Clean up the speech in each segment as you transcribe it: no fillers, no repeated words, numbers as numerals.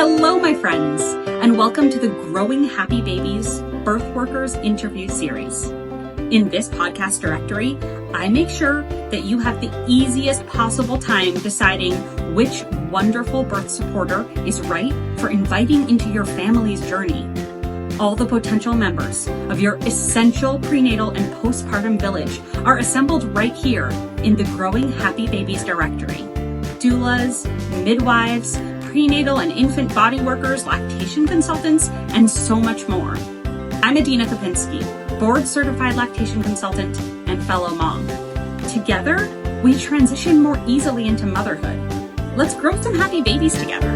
Hello, my friends, and welcome to the Growing Happy Babies Birthworkers interview series. In this podcast directory, I make sure that you have the easiest possible time deciding which wonderful birth supporter is right for inviting into your family's journey. All the potential members of your essential prenatal and postpartum village are assembled right here in the Growing Happy Babies directory. Doulas, midwives, prenatal and infant body workers, lactation consultants, and so much more. I'm Adina Kopinsky, board-certified lactation consultant and fellow mom. Together, we transition more easily into motherhood. Let's grow some happy babies together.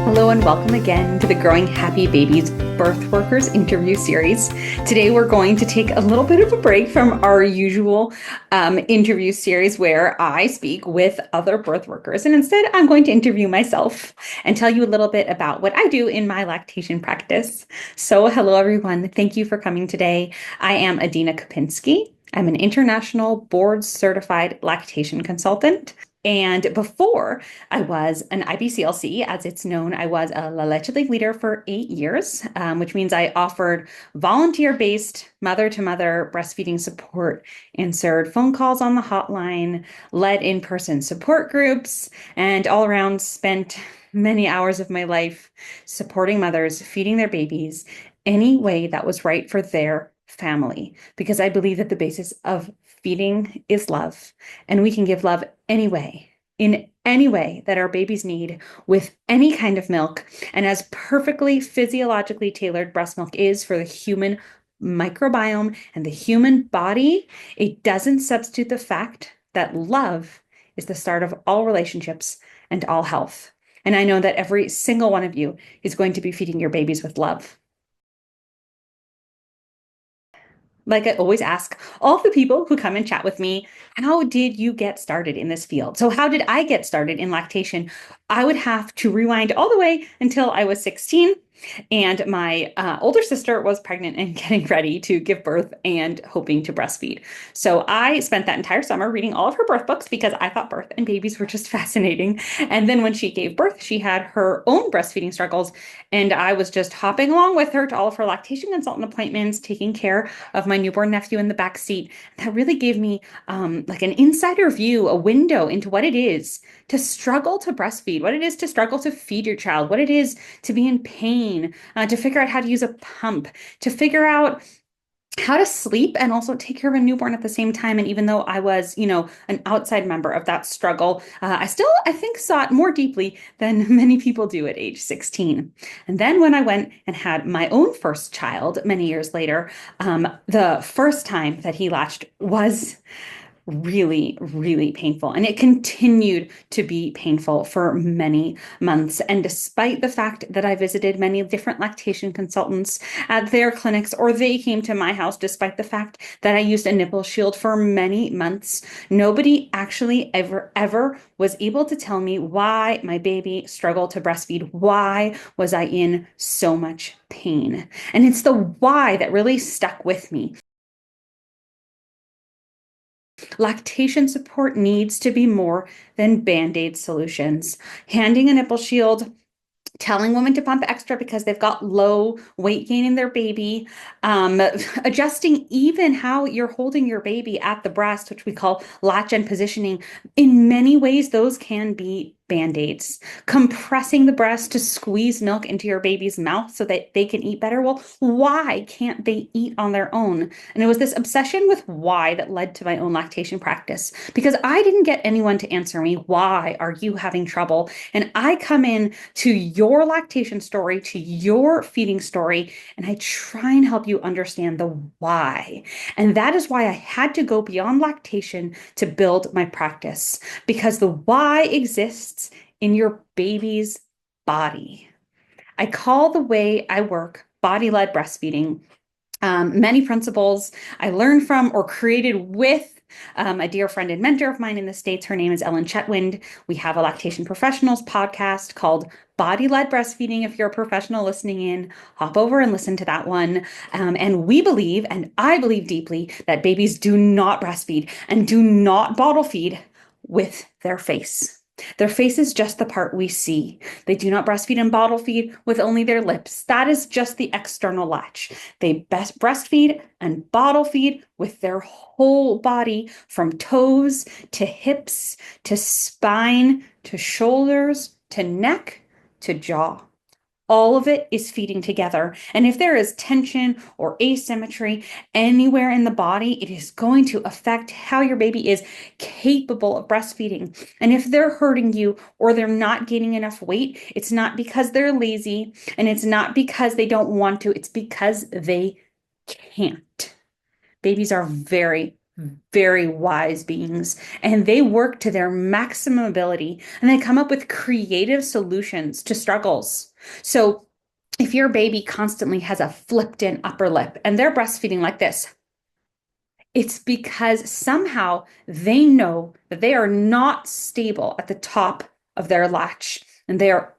Hello and welcome again to the Growing Happy Babies Birthworkers interview series. Today we're going to take a little bit of a break from our usual interview series where I speak with other birth workers, and instead I'm going to interview myself and tell you a little bit about what I do in my lactation practice. So hello everyone, thank you for coming today. I am Adina Kopinsky. I'm an international board certified lactation consultant. And before I was an IBCLC, as it's known, I was a alleged leader for 8 years, which means I offered volunteer-based mother-to-mother breastfeeding support, answered phone calls on the hotline, led in-person support groups, and all around spent many hours of my life supporting mothers, feeding their babies any way that was right for their family, because I believe that the basis of feeding is love, and we can give love anyway, in any way that our babies need, with any kind of milk, and as perfectly physiologically tailored breast milk is for the human microbiome and the human body, it doesn't substitute the fact that love is the start of all relationships and all health. And I know that every single one of you is going to be feeding your babies with love. Like I always ask all the people who come and chat with me, how did you get started in this field? So how did I get started in lactation? I would have to rewind all the way until I was 16. And my older sister was pregnant and getting ready to give birth and hoping to breastfeed. So I spent that entire summer reading all of her birth books because I thought birth and babies were just fascinating. And then when she gave birth, she had her own breastfeeding struggles. And I was just hopping along with her to all of her lactation consultant appointments, taking care of my newborn nephew in the back seat. That really gave me like an insider view, a window into what it is to struggle to breastfeed, what it is to struggle to feed your child, what it is to be in pain, to figure out how to use a pump, to figure out how to sleep and also take care of a newborn at the same time. And even though I was, an outside member of that struggle, I think, saw it more deeply than many people do at age 16. And then when I went and had my own first child many years later, the first time that he latched was really, really painful. And it continued to be painful for many months. And despite the fact that I visited many different lactation consultants at their clinics, or they came to my house, despite the fact that I used a nipple shield for many months, nobody actually ever was able to tell me why my baby struggled to breastfeed. Why was I in so much pain? And it's the why that really stuck with me. Lactation support needs to be more than Band-Aid solutions. Handing a nipple shield, telling women to pump extra because they've got low weight gain in their baby, adjusting even how you're holding your baby at the breast, which we call latch and positioning. In many ways, those can be Band-Aids. Compressing the breast to squeeze milk into your baby's mouth so that they can eat better. Well, why can't they eat on their own? And it was this obsession with why that led to my own lactation practice, because I didn't get anyone to answer me, why are you having trouble? And I come in to your lactation story, to your feeding story, and I try and help you understand the why. And that is why I had to go beyond lactation to build my practice, because the why exists in your baby's body. I call the way I work body-led breastfeeding. Many principles I learned from or created with a dear friend and mentor of mine in the States. Her name is Ellen Chetwynd. We have a lactation professionals podcast called Body-Led Breastfeeding. If you're a professional listening in, hop over and listen to that one. And we believe, and I believe deeply, that babies do not breastfeed and do not bottle feed with their face. Their face is just the part we see. They do not breastfeed and bottle feed with only their lips. That is just the external latch. They breastfeed and bottle feed with their whole body, from toes to hips to spine to shoulders to neck to jaw. All of it is feeding together. And if there is tension or asymmetry anywhere in the body, it is going to affect how your baby is capable of breastfeeding. And if they're hurting you or they're not gaining enough weight, it's not because they're lazy and it's not because they don't want to, it's because they can't. Babies are very, very wise beings, and they work to their maximum ability, and they come up with creative solutions to struggles. So if your baby constantly has a flipped in upper lip and they're breastfeeding like this, it's because somehow they know that they are not stable at the top of their latch, and they are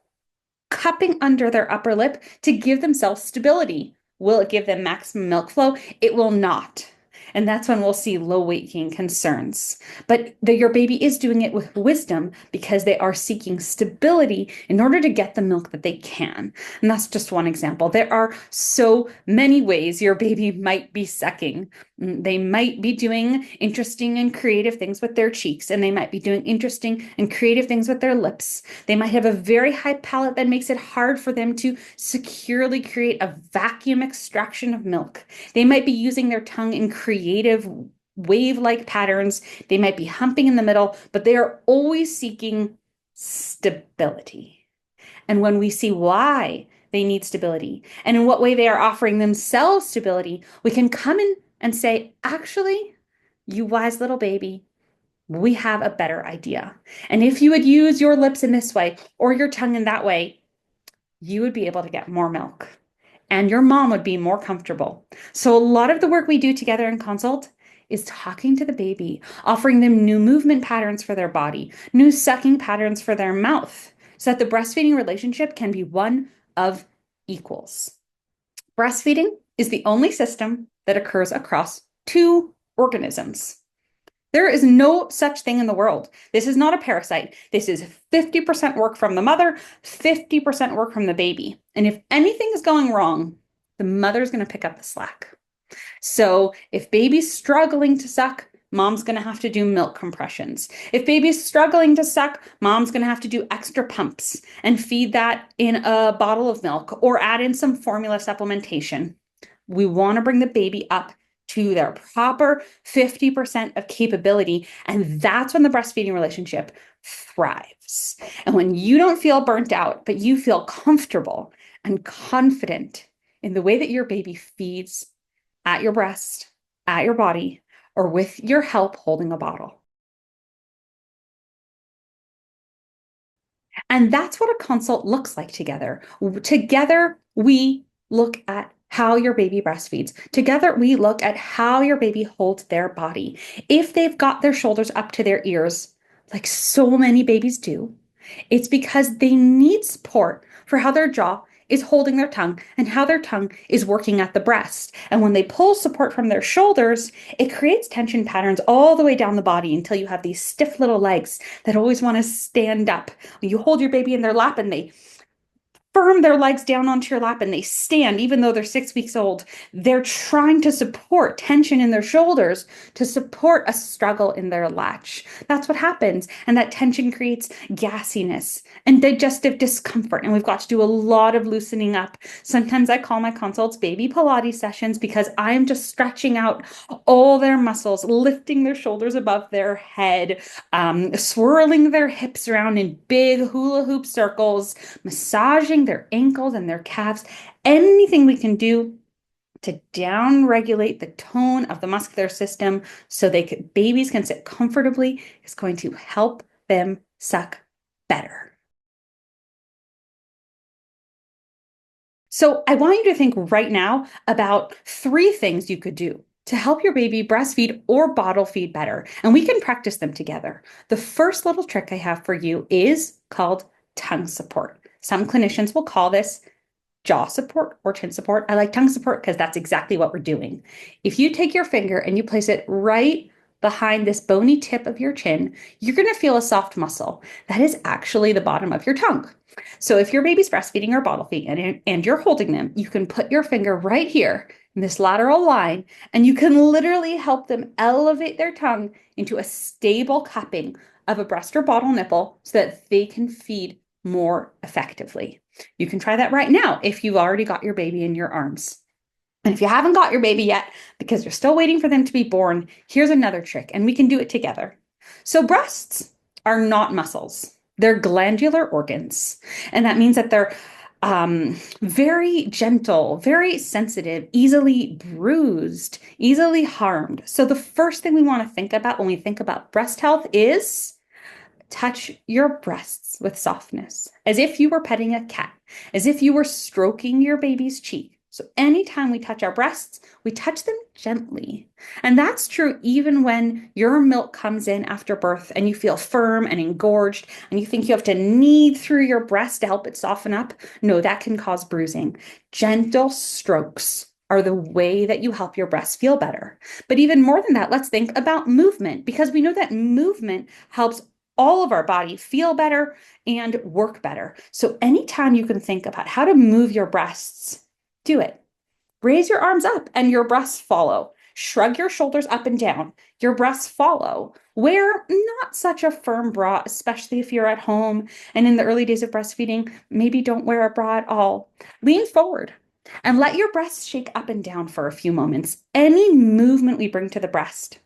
cupping under their upper lip to give themselves stability. Will it give them maximum milk flow? It will not. And that's when we'll see low weight gain concerns. But your baby is doing it with wisdom because they are seeking stability in order to get the milk that they can. And that's just one example. There are so many ways your baby might be sucking. They might be doing interesting and creative things with their cheeks, and they might be doing interesting and creative things with their lips. They might have a very high palate that makes it hard for them to securely create a vacuum extraction of milk. They might be using their tongue in creative wave-like patterns. They might be humping in the middle, but they are always seeking stability. And when we see why they need stability and in what way they are offering themselves stability, we can come in and say, actually, you wise little baby, we have a better idea. And if you would use your lips in this way or your tongue in that way, you would be able to get more milk and your mom would be more comfortable. So a lot of the work we do together in consult is talking to the baby, offering them new movement patterns for their body, new sucking patterns for their mouth, so that the breastfeeding relationship can be one of equals. Breastfeeding is the only system that occurs across two organisms. There is no such thing in the world. This is not a parasite. This is 50% work from the mother, 50% work from the baby. And if anything is going wrong, the mother's going to pick up the slack. So if baby's struggling to suck, mom's going to have to do milk compressions. If baby's struggling to suck, mom's going to have to do extra pumps and feed that in a bottle of milk or add in some formula supplementation. We want to bring the baby up to their proper 50% of capability, and that's when the breastfeeding relationship thrives. And when you don't feel burnt out, but you feel comfortable and confident in the way that your baby feeds at your breast, at your body, or with your help holding a bottle. And that's what a consult looks like together. Together, we look at how your baby breastfeeds. Together, we look at how your baby holds their body. If they've got their shoulders up to their ears, like so many babies do, it's because they need support for how their jaw is holding their tongue and how their tongue is working at the breast. And when they pull support from their shoulders, it creates tension patterns all the way down the body until you have these stiff little legs that always want to stand up. You hold your baby in their lap and they firm their legs down onto your lap and they stand, even though they're 6 weeks old. They're trying to support tension in their shoulders to support a struggle in their latch. That's what happens. And that tension creates gassiness and digestive discomfort. And we've got to do a lot of loosening up. Sometimes I call my consults baby Pilates sessions because I'm just stretching out all their muscles, lifting their shoulders above their head, swirling their hips around in big hula hoop circles, massaging their ankles and their calves. Anything we can do to down-regulate the tone of the muscular system so babies can sit comfortably is going to help them suck better. So I want you to think right now about 3 things you could do to help your baby breastfeed or bottle feed better, and we can practice them together. The first little trick I have for you is called tongue support. Some clinicians will call this jaw support or chin support. I like tongue support because that's exactly what we're doing. If you take your finger and you place it right behind this bony tip of your chin, you're going to feel a soft muscle. That is actually the bottom of your tongue. So if your baby's breastfeeding or bottle feeding and you're holding them, you can put your finger right here in this lateral line, and you can literally help them elevate their tongue into a stable cupping of a breast or bottle nipple so that they can feed more effectively. You can try that right now if you've already got your baby in your arms. And if you haven't got your baby yet, because you're still waiting for them to be born, here's another trick, and we can do it together. So breasts are not muscles. They're glandular organs. And that means that they're very gentle, very sensitive, easily bruised, easily harmed. So the first thing we want to think about when we think about breast health is touch your breasts with softness, as if you were petting a cat, as if you were stroking your baby's cheek. So anytime we touch our breasts, we touch them gently. And that's true even when your milk comes in after birth and you feel firm and engorged and you think you have to knead through your breast to help it soften up. No, that can cause bruising. Gentle strokes are the way that you help your breast feel better. But even more than that, let's think about movement, because we know that movement helps all of our body feel better and work better. So anytime you can think about how to move your breasts, do it. Raise your arms up and your breasts follow. Shrug your shoulders up and down. Your breasts follow. Wear not such a firm bra, especially if you're at home and in the early days of breastfeeding. Maybe don't wear a bra at all. Lean forward and let your breasts shake up and down for a few moments. Any movement we bring to the breast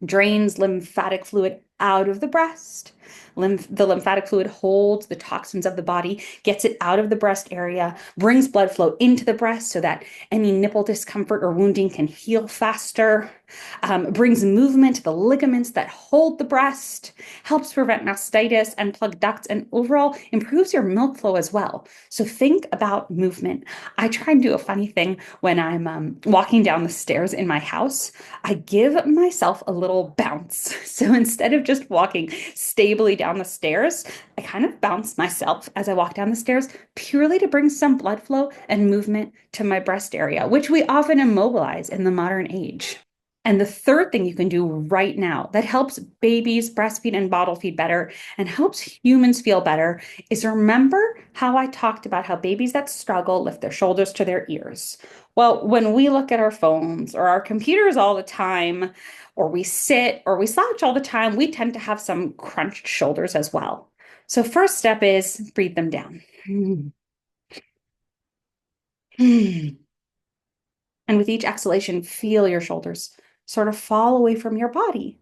drains lymphatic fluid out of the breast. The lymphatic fluid holds the toxins of the body, gets it out of the breast area, brings blood flow into the breast so that any nipple discomfort or wounding can heal faster, brings movement to the ligaments that hold the breast, helps prevent mastitis and plugged ducts, and overall improves your milk flow as well. So think about movement. I try and do a funny thing when I'm walking down the stairs in my house. I give myself a little bounce. So instead of just walking stably down the stairs, I kind of bounce myself as I walk down the stairs, purely to bring some blood flow and movement to my breast area, which we often immobilize in the modern age. And the third thing you can do right now that helps babies breastfeed and bottle feed better and helps humans feel better is remember how I talked about how babies that struggle lift their shoulders to their ears. Well, when we look at our phones or our computers all the time, or we sit or we slouch all the time, we tend to have some crunched shoulders as well. So first step is breathe them down. And with each exhalation, feel your shoulders sort of fall away from your body.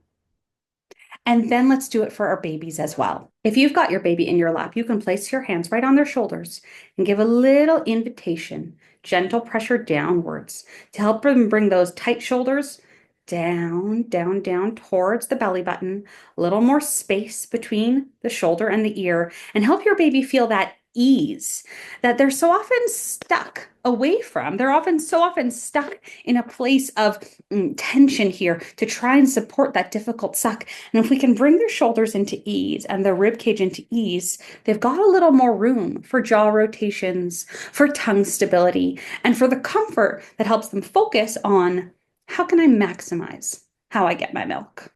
And then let's do it for our babies as well. If you've got your baby in your lap, you can place your hands right on their shoulders and give a little invitation, gentle pressure downwards to help them bring those tight shoulders down, down, down towards the belly button, a little more space between the shoulder and the ear, and help your baby feel that ease that they're so often stuck away from. They're often so often stuck in a place of tension here to try and support that difficult suck. And if we can bring their shoulders into ease and their rib cage into ease, they've got a little more room for jaw rotations, for tongue stability, and for the comfort that helps them focus on how can I maximize how I get my milk.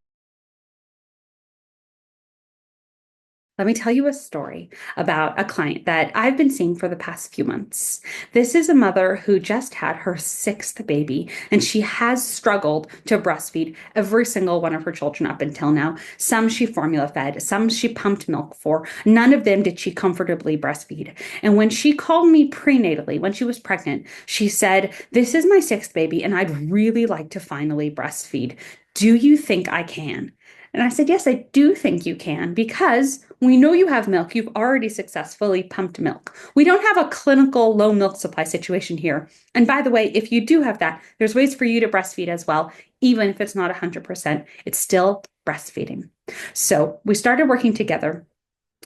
Let me tell you a story about a client that I've been seeing for the past few months. This is a mother who just had her sixth baby, and she has struggled to breastfeed every single one of her children up until now. Some she formula fed, some she pumped milk for. None of them did she comfortably breastfeed. And when she called me prenatally, when she was pregnant, she said, "This is my sixth baby, and I'd really like to finally breastfeed. Do you think I can?" And I said, "Yes, I do think you can, because we know you have milk. You've already successfully pumped milk. We don't have a clinical low milk supply situation here. And by the way, if you do have that, there's ways for you to breastfeed as well. Even if it's not 100%, it's still breastfeeding." So we started working together.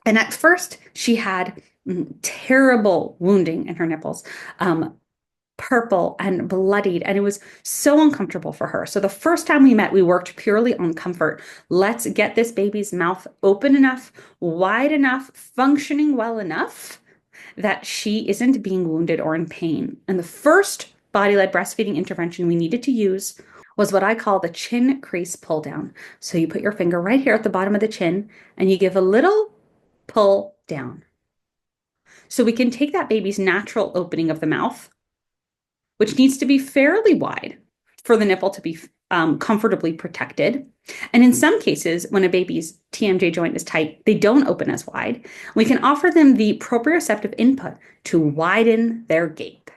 And at first, she had terrible wounding in her nipples. Purple and bloodied, and it was so uncomfortable for her. So the first time we met, we worked purely on comfort. Let's get this baby's mouth open enough, wide enough, functioning well enough that she isn't being wounded or in pain. And the first body-led breastfeeding intervention we needed to use was what I call the chin crease pull down. So you put your finger right here at the bottom of the chin and you give a little pull down. So we can take that baby's natural opening of the mouth, which needs to be fairly wide for the nipple to be comfortably protected. And in some cases, when a baby's TMJ joint is tight, they don't open as wide. We can offer them the proprioceptive input to widen their gape.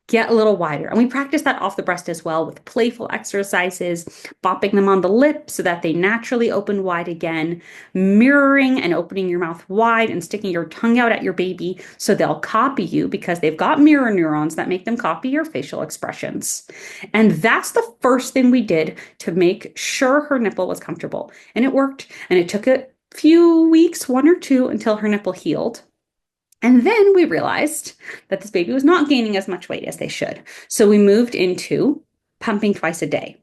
Get a little wider. And we practice that off the breast as well with playful exercises, bopping them on the lip so that they naturally open wide again, mirroring and opening your mouth wide and sticking your tongue out at your baby so they'll copy you because they've got mirror neurons that make them copy your facial expressions. And that's the first thing we did to make sure her nipple was comfortable. And it worked. And it took a few weeks, 1 or 2, until her nipple healed. And then we realized that this baby was not gaining as much weight as they should. So we moved into pumping twice a day.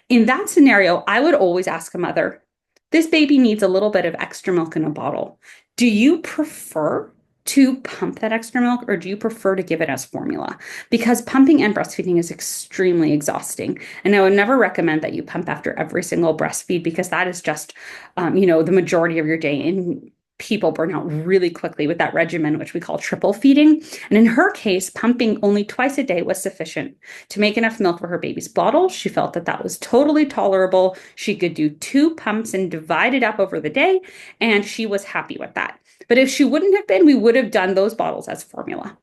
In that scenario, I would always ask a mother, this baby needs a little bit of extra milk in a bottle. Do you prefer to pump that extra milk or do you prefer to give it as formula? Because pumping and breastfeeding is extremely exhausting. And I would never recommend that you pump after every single breastfeed because that is just, the majority of your day. And people burn out really quickly with that regimen, which we call triple feeding. And in her case, pumping only twice a day was sufficient to make enough milk for her baby's bottle. She felt that that was totally tolerable. She could do 2 pumps and divide it up over the day, and she was happy with that. But if she wouldn't have been, we would have done those bottles as formula.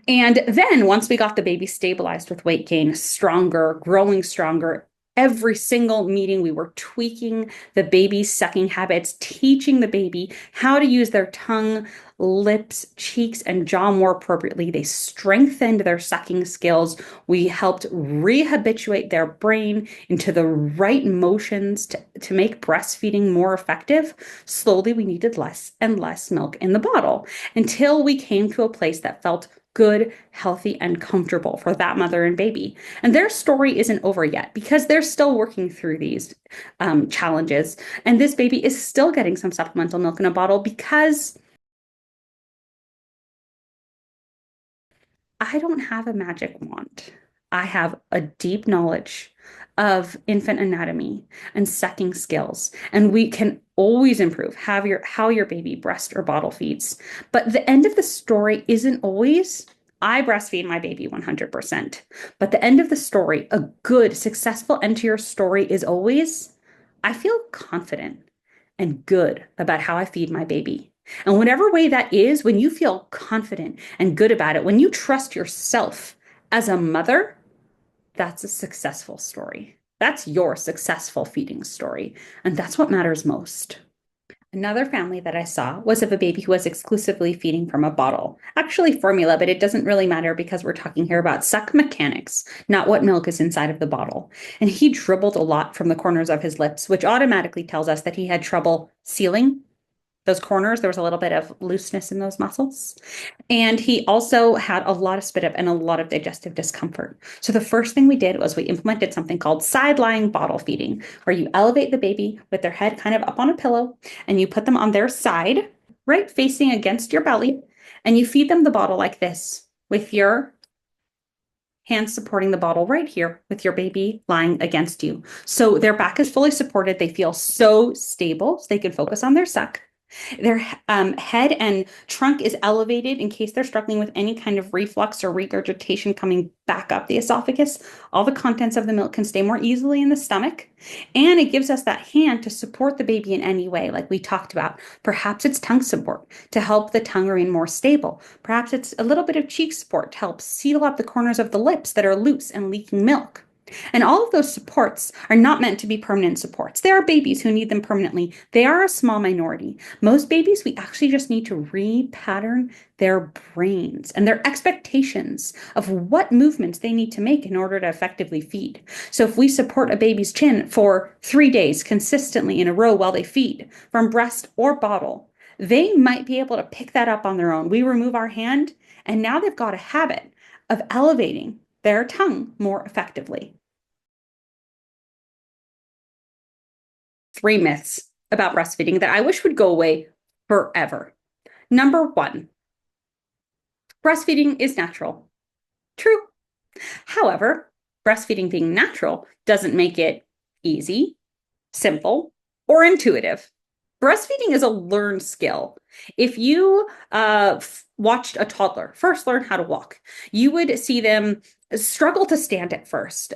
And then once we got the baby stabilized with weight gain, stronger, growing stronger, every single meeting, we were tweaking the baby's sucking habits, teaching the baby how to use their tongue, lips, cheeks, and jaw more appropriately. They strengthened their sucking skills. We helped rehabituate their brain into the right motions to make breastfeeding more effective. Slowly, we needed less and less milk in the bottle until we came to a place that felt good, healthy, and comfortable for that mother and baby. And their story isn't over yet because they're still working through these challenges. And this baby is still getting some supplemental milk in a bottle because I don't have a magic wand. I have a deep knowledge of infant anatomy and sucking skills, and we can always improve how your baby breast or bottle feeds. But the end of the story isn't always I breastfeed my baby 100%. But the end of the story, a good, successful end to your story is always I feel confident and good about how I feed my baby. And whatever way that is, when you feel confident and good about it, when you trust yourself as a mother, that's a successful story. That's your successful feeding story. And that's what matters most. Another family that I saw was of a baby who was exclusively feeding from a bottle. Actually formula, but it doesn't really matter because we're talking here about suck mechanics, not what milk is inside of the bottle. And he dribbled a lot from the corners of his lips, which automatically tells us that he had trouble sealing those corners. There was a little bit of looseness in those muscles. And he also had a lot of spit up and a lot of digestive discomfort. So the first thing we did was we implemented something called side-lying bottle feeding, where you elevate the baby with their head kind of up on a pillow and you put them on their side, right, facing against your belly, and you feed them the bottle like this with your hands supporting the bottle right here with your baby lying against you. So their back is fully supported. They feel so stable so they can focus on their suck. Their head and trunk is elevated in case they're struggling with any kind of reflux or regurgitation coming back up the esophagus. All the contents of the milk can stay more easily in the stomach. And it gives us that hand to support the baby in any way, like we talked about. Perhaps it's tongue support to help the tongue remain more stable. Perhaps it's a little bit of cheek support to help seal up the corners of the lips that are loose and leaking milk. And all of those supports are not meant to be permanent supports. There are babies who need them permanently. They are a small minority. Most babies, we actually just need to repattern their brains and their expectations of what movements they need to make in order to effectively feed. So if we support a baby's chin for 3 days consistently in a row while they feed from breast or bottle, they might be able to pick that up on their own. We remove our hand, and now they've got a habit of elevating their tongue more effectively. 3 myths about breastfeeding that I wish would go away forever. Number 1, breastfeeding is natural. True. However, Breastfeeding being natural doesn't make it easy, simple, or intuitive. Breastfeeding is a learned skill. If you watched a toddler first learn how to walk, you would see them struggle to stand at first,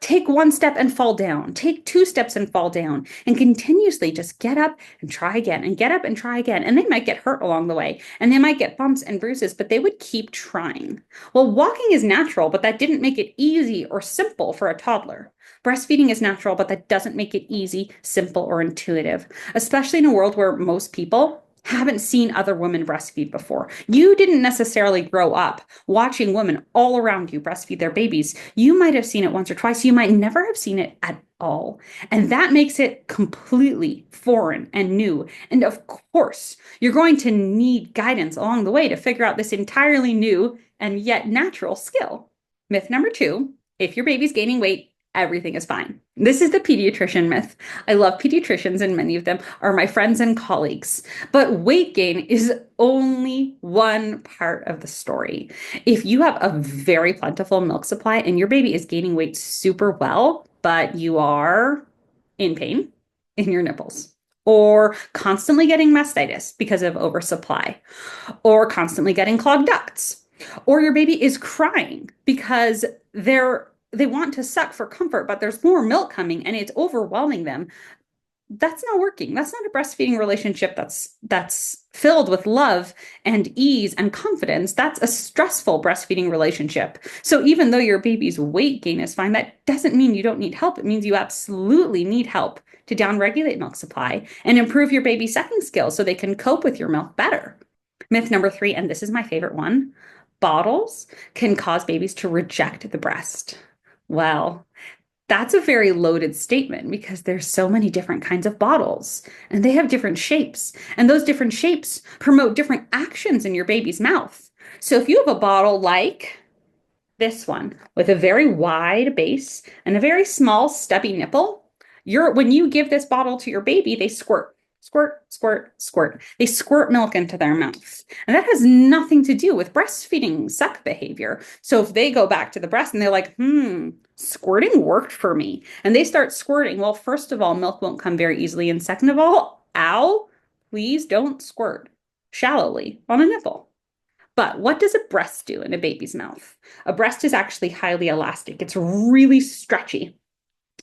take one step and fall down, take two steps and fall down, and continuously just get up and try again and get up and try again. And they might get hurt along the way and they might get bumps and bruises, but they would keep trying. Well, walking is natural, but that didn't make it easy or simple for a toddler. Breastfeeding is natural, but that doesn't make it easy, simple, or intuitive, especially in a world where most people haven't seen other women breastfeed before. You didn't necessarily grow up watching women all around you breastfeed their babies. You might have seen it once or twice. You might never have seen it at all. And that makes it completely foreign and new. And of course, you're going to need guidance along the way to figure out this entirely new and yet natural skill. Myth number 2, if your baby's gaining weight, everything is fine. This is the pediatrician myth. I love pediatricians and many of them are my friends and colleagues, but weight gain is only one part of the story. If you have a very plentiful milk supply and your baby is gaining weight super well, but you are in pain in your nipples, or constantly getting mastitis because of oversupply, or constantly getting clogged ducts, or your baby is crying because they want to suck for comfort, but there's more milk coming and it's overwhelming them. That's not working. That's not a breastfeeding relationship that's filled with love and ease and confidence. That's a stressful breastfeeding relationship. So even though your baby's weight gain is fine, that doesn't mean you don't need help. It means you absolutely need help to downregulate milk supply and improve your baby's sucking skills so they can cope with your milk better. Myth number 3, and this is my favorite one, bottles can cause babies to reject the breast. Well, that's a very loaded statement because there's so many different kinds of bottles and they have different shapes, and those different shapes promote different actions in your baby's mouth. So if you have a bottle like this one with a very wide base and a very small stubby nipple, when you give this bottle to your baby, they squirt. Squirt, squirt, squirt. They squirt milk into their mouth. And that has nothing to do with breastfeeding suck behavior. So if they go back to the breast and they're like, squirting worked for me, and they start squirting, well, first of all, milk won't come very easily. And second of all, please don't squirt shallowly on a nipple. But what does a breast do in a baby's mouth? A breast is actually highly elastic. It's really stretchy.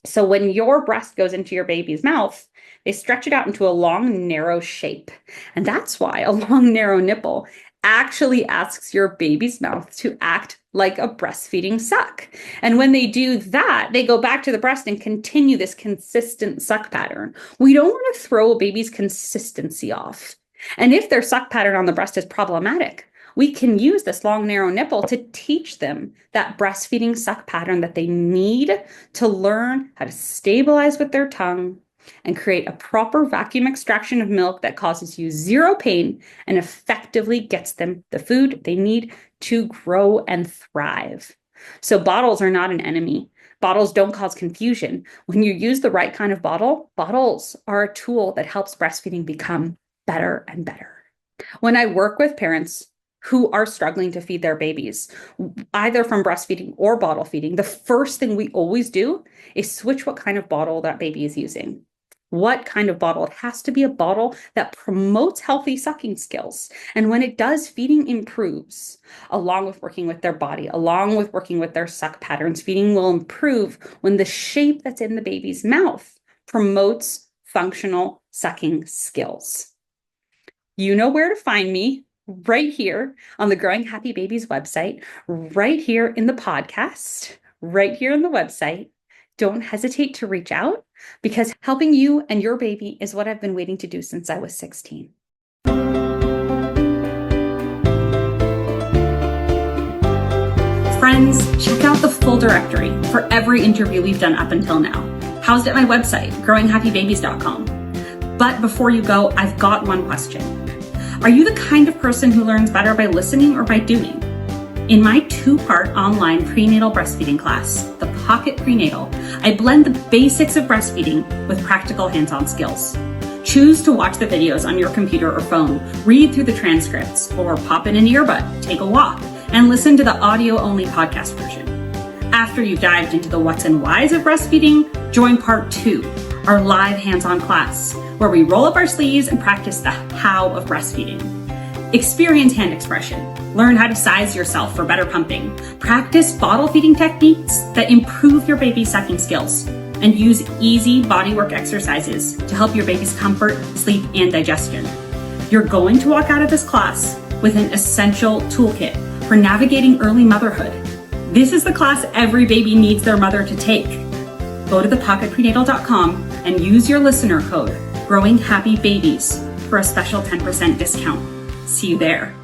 So when your breast goes into your baby's mouth, they stretch it out into a long, narrow shape. And that's why a long, narrow nipple actually asks your baby's mouth to act like a breastfeeding suck. And when they do that, they go back to the breast and continue this consistent suck pattern. We don't want to throw a baby's consistency off. And if their suck pattern on the breast is problematic, we can use this long, narrow nipple to teach them that breastfeeding suck pattern that they need to learn how to stabilize with their tongue and create a proper vacuum extraction of milk that causes you zero pain and effectively gets them the food they need to grow and thrive. So bottles are not an enemy. Bottles don't cause confusion. When you use the right kind of bottle, bottles are a tool that helps breastfeeding become better and better. When I work with parents who are struggling to feed their babies, either from breastfeeding or bottle feeding, the first thing we always do is switch what kind of bottle that baby is using. What kind of bottle? It has to be a bottle that promotes healthy sucking skills. And when it does, feeding improves, along with working with their body, along with working with their suck patterns. Feeding will improve when the shape that's in the baby's mouth promotes functional sucking skills. You know where to find me. Right here on the Growing Happy Babies website, right here in the podcast, right here on the website. Don't hesitate to reach out because helping you and your baby is what I've been waiting to do since I was 16. Friends, check out the full directory for every interview we've done up until now, housed at my website, growinghappybabies.com. But before you go, I've got one question. Are you the kind of person who learns better by listening or by doing? In my 2-part online prenatal breastfeeding class, The Pocket Prenatal, I blend the basics of breastfeeding with practical hands-on skills. Choose to watch the videos on your computer or phone, read through the transcripts, or pop in an earbud, take a walk, and listen to the audio-only podcast version. After you've dived into the what's and whys of breastfeeding, join part 2, our live hands-on class, where we roll up our sleeves and practice the how of breastfeeding. Experience hand expression, learn how to size yourself for better pumping, practice bottle feeding techniques that improve your baby's sucking skills, and use easy bodywork exercises to help your baby's comfort, sleep, and digestion. You're going to walk out of this class with an essential toolkit for navigating early motherhood. This is the class every baby needs their mother to take. Go to thepocketprenatal.com and use your listener code, Growing Happy Babies, for a special 10% discount. See you there.